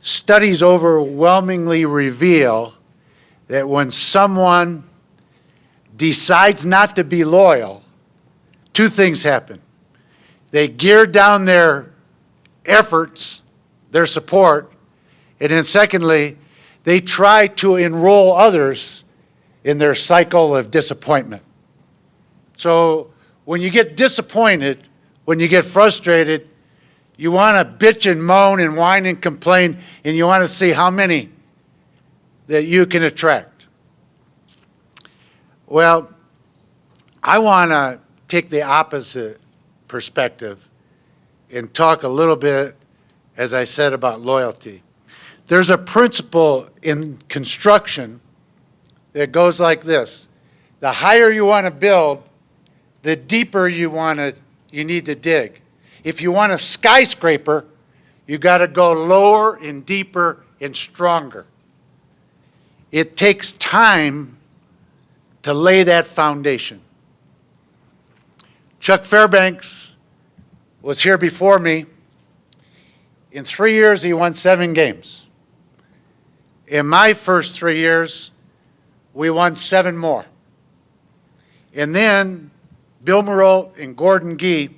studies overwhelmingly reveal that when someone decides not to be loyal, two things happen. They gear down their efforts, their support, and then secondly, they try to enroll others in their cycle of disappointment. So when you get disappointed, when you get frustrated, you want to bitch and moan and whine and complain, and you want to see how many that you can attract. Well, I want to take the opposite perspective and talk a little bit, as I said, about loyalty. There's a principle in construction that goes like this. The higher you want to build, the deeper you need to dig. If you want a skyscraper, you got to go lower and deeper and stronger. It takes time to lay that foundation. Chuck Fairbanks was here before me. In 3 years, he won 7 games. In my first 3 years, we won 7 more. And then Bill Moreau and Gordon Gee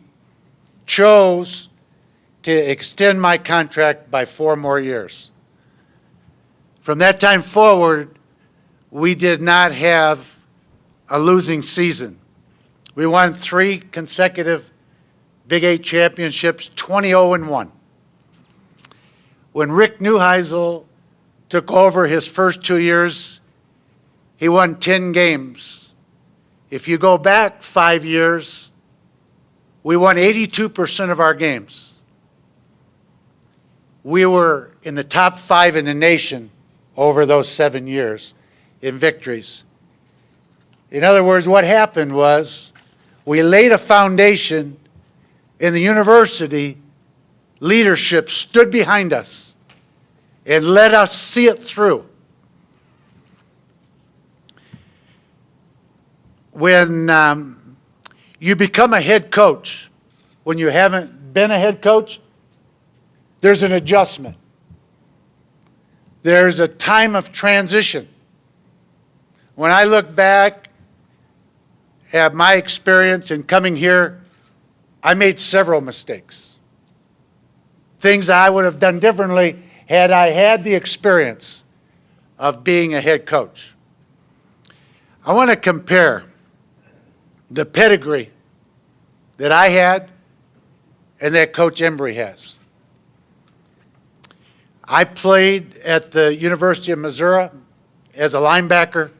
chose to extend my contract by 4 more years. From that time forward, we did not have a losing season. We won 3 consecutive Big 8 championships, 20-0-1. When Rick Neuheisel took over his first 2 years, he won 10 games. If you go back 5 years, we won 82% of our games. We were in the top 5 in the nation over those 7 years in victories. In other words, what happened was we laid a foundation, and the university leadership stood behind us and let us see it through. When you become a head coach, when you haven't been a head coach, there's an adjustment. There's a time of transition. When I look back at my experience in coming here, I made several mistakes. Things I would have done differently had I had the experience of being a head coach. I want to compare the pedigree that I had and that Coach Embree has. I played at the University of Missouri as a linebacker.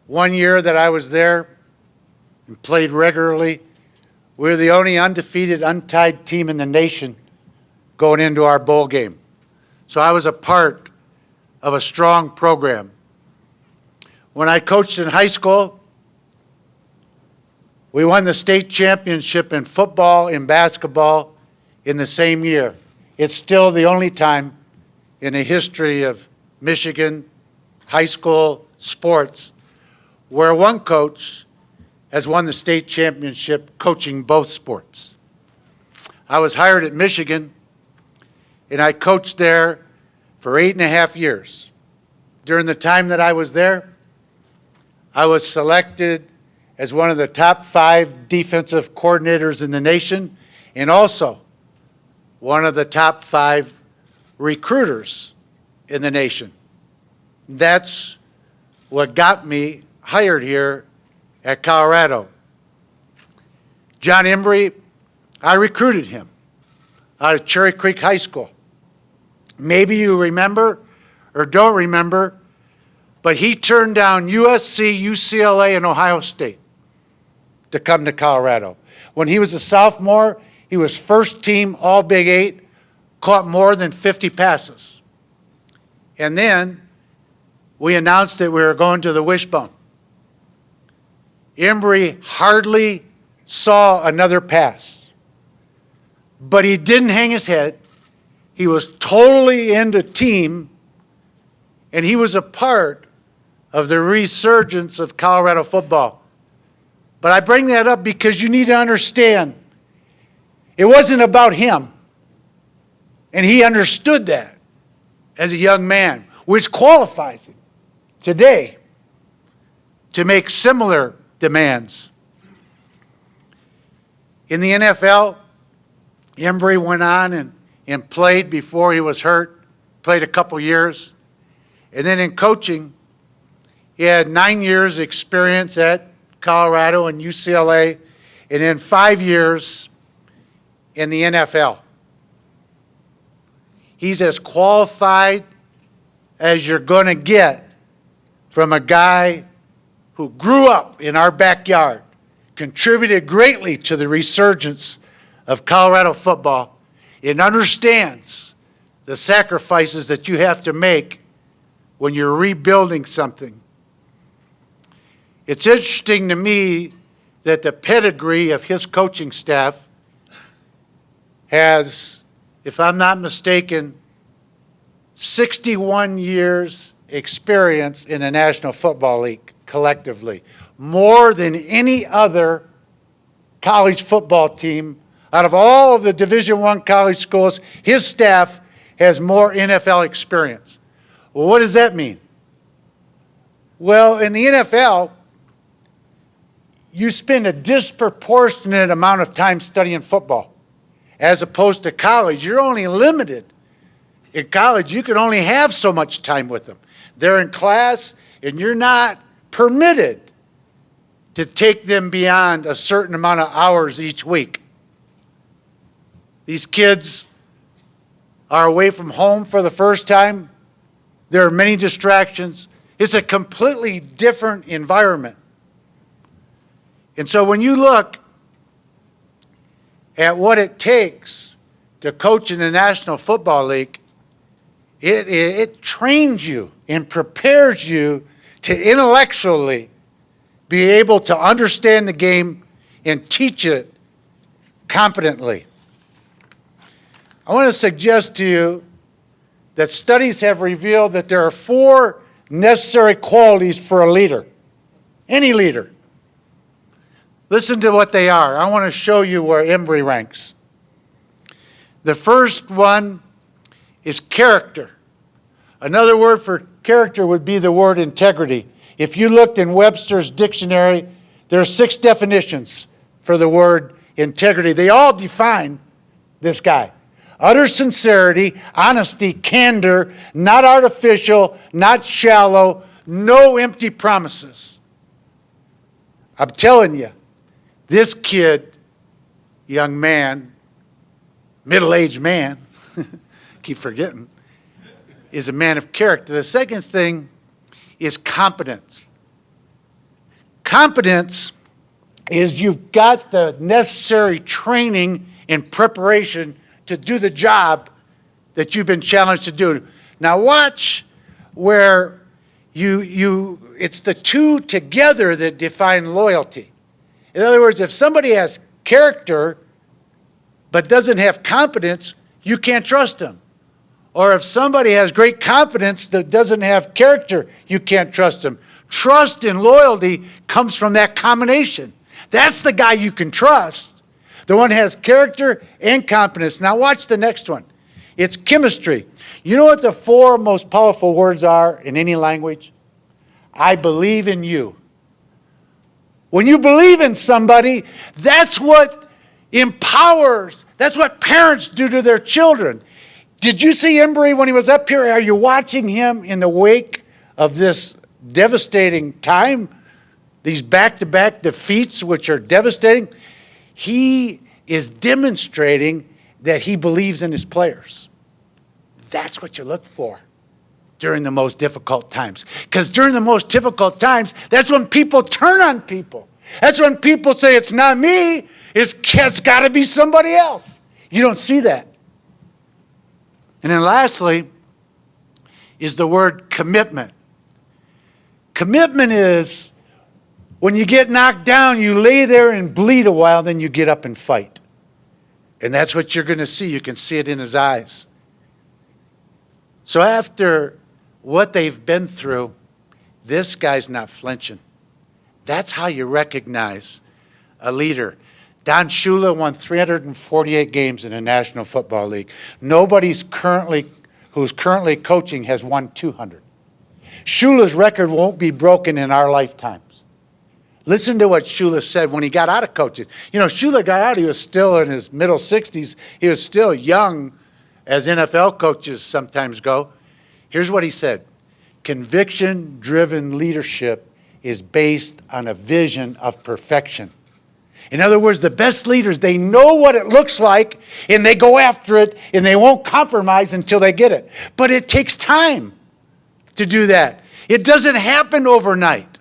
1 year that I was there and played regularly, we were the only undefeated, untied team in the nation going into our bowl game. So I was a part of a strong program. When I coached in high school, we won the state championship in football and basketball in the same year. It's still the only time in the history of Michigan high school sports where one coach has won the state championship coaching both sports. I was hired at Michigan, and I coached there for 8.5 years. During the time that I was there, I was selected as one of the top 5 defensive coordinators in the nation, and also one of the top 5 recruiters in the nation. That's what got me hired here at Colorado. Jon Embree, I recruited him out of Cherry Creek High School. Maybe you remember or don't remember, but he turned down USC, UCLA, and Ohio State to come to Colorado. When he was a sophomore, he was first team All Big 8, caught more than 50 passes. And then we announced that we were going to the Wishbone. Embree hardly saw another pass, but he didn't hang his head. He was totally into team, and he was a part of the resurgence of Colorado football. But I bring that up because you need to understand, it wasn't about him. And he understood that as a young man, which qualifies him today to make similar demands. In the NFL, Embree went on and played before he was hurt, played a couple years. And then in coaching, he had 9 years experience at Colorado and UCLA, and then 5 years in the NFL. He's as qualified as you're going to get from a guy who grew up in our backyard, contributed greatly to the resurgence of Colorado football, and understands the sacrifices that you have to make when you're rebuilding something. It's interesting to me that the pedigree of his coaching staff has, if I'm not mistaken, 61 years experience in the National Football League collectively. More than any other college football team out of all of the Division I college schools, his staff has more NFL experience. Well, what does that mean? Well, in the NFL, you spend a disproportionate amount of time studying football. As opposed to college, you're only limited. In college, you can only have so much time with them. They're in class, and you're not permitted to take them beyond a certain amount of hours each week. These kids are away from home for the first time. There are many distractions. It's a completely different environment. And so when you look at what it takes to coach in the National Football League, it trains you and prepares you to intellectually be able to understand the game and teach it competently. I want to suggest to you that studies have revealed that there are 4 necessary qualities for a leader, any leader. Listen to what they are. I want to show you where Embree ranks. The first one is character. Another word for character would be the word integrity. If you looked in Webster's dictionary, there are 6 definitions for the word integrity. They all define this guy. Utter sincerity, honesty, candor, not artificial, not shallow, no empty promises. I'm telling you, this kid, young man, middle-aged man, keep forgetting, is a man of character. The second thing is competence. Competence is you've got the necessary training and preparation to do the job that you've been challenged to do. Now watch where it's the two together that define loyalty. In other words, if somebody has character but doesn't have competence, you can't trust them. Or if somebody has great competence that doesn't have character, you can't trust them. Trust and loyalty comes from that combination. That's the guy you can trust. The one has character and competence. Now watch the next one. It's chemistry. You know what the 4 most powerful words are in any language? I believe in you. When you believe in somebody, that's what empowers. That's what parents do to their children. Did you see Embree when he was up here? Are you watching him in the wake of this devastating time? These back-to-back defeats, which are devastating. He is demonstrating that he believes in his players. That's what you look for during the most difficult times. Because during the most difficult times, that's when people turn on people. That's when people say, it's not me, it's got to be somebody else. You don't see that. And then lastly is the word commitment. Commitment is when you get knocked down, you lay there and bleed a while, then you get up and fight. And that's what you're going to see. You can see it in his eyes. So after what they've been through, this guy's not flinching. That's how you recognize a leader. Don Shula won 348 games in the National Football League. Nobody's who's currently coaching has won 200. Shula's record won't be broken in our lifetimes. Listen to what Shula said when he got out of coaching. You know, Shula got out, he was still in his middle 60s. He was still young, as NFL coaches sometimes go. Here's what he said. Conviction-driven leadership is based on a vision of perfection. In other words, the best leaders, they know what it looks like, and they go after it, and they won't compromise until they get it. But it takes time to do that. It doesn't happen overnight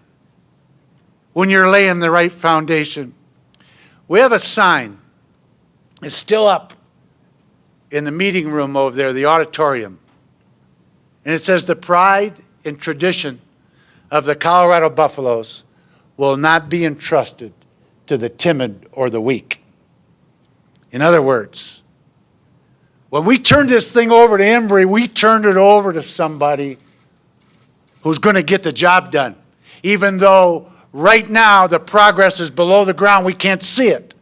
when you're laying the right foundation. We have a sign. It's still up in the meeting room over there, the auditorium. And it says, the pride and tradition of the Colorado Buffaloes will not be entrusted to the timid or the weak. In other words, when we turned this thing over to Embree, we turned it over to somebody who's going to get the job done. Even though right now the progress is below the ground, we can't see it.